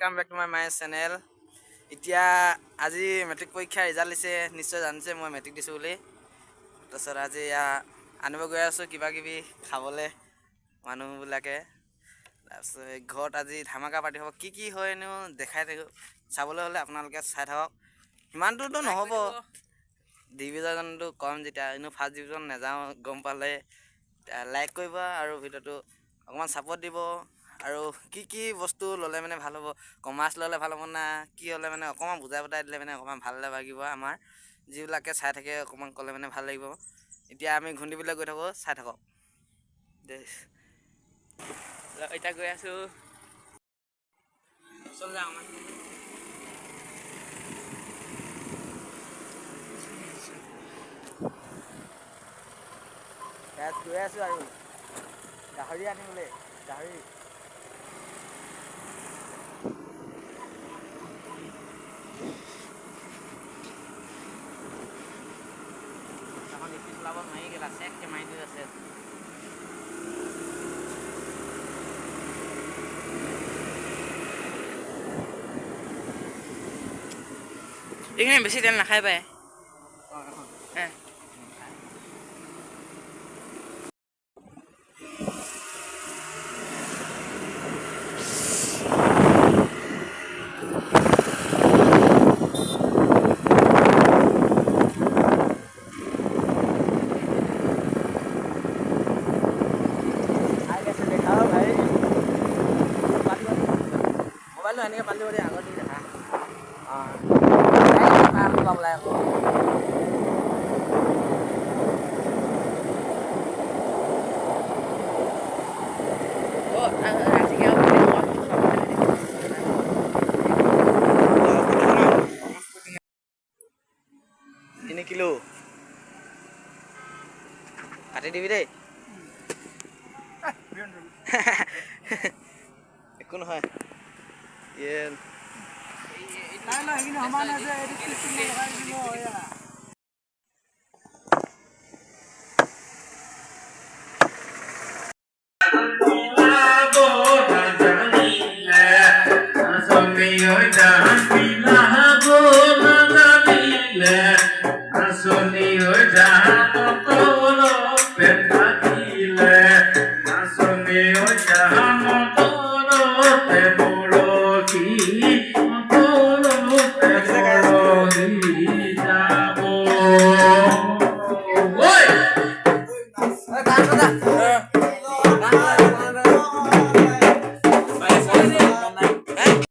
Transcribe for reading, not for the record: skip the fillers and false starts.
Welcome back to my channel. এতিয়া আজি matric পৰীক্ষা ৰিজাল্ট দিছে নিশ্চয় জানিছে মই মেট্ৰিক দিছো বুলি তাৰছত আজি আনিব গৈ আছো কিবা কিবি খাবলে মানুহবিলাকে তাৰছত ঘৰত আজি ধামাকা পাৰ্টি হ'ব কি হয়নো দেখাই থাকো চাবলৈ হলে আপোনালোকে চাই থাকক ইমানটোতো নহব ডিভিজনটো কম যেতিয়া ইনো ফাৰ্ষ্ট ডিভিজন নাযাওঁ গম পালে লাইক কৰিবা আৰু ভিডিওটো অকমান সাপোৰ্ট দিব আৰু কি বস্তু ললে মানে ভাল হ'ব কমাৰ্চ ললে ভাল হ'ব না কি হলে মানে অকমান বুজাই বতাই দিলে মানে অকমান ভাল লাগিব আমাৰ যিবিলাকে চাই থাকে অকমান কলে মানে ভাল লাগিব এতিয়া আমি ঘুন্দিবলৈ গৈ থাকো চাই থাকক এতিয়া গৈ আছো চল যাও আমি গৈ আছো আৰু গাহৰি আনিবলৈ গাহৰি চলাব নোৱাৰি গেলা চেককে মাৰি দি আছে এইখিনি বেছি তেল নাখাই পায় मोबाइल तो पाली आगे देखा ini kilo kati dibi deh একো নহয়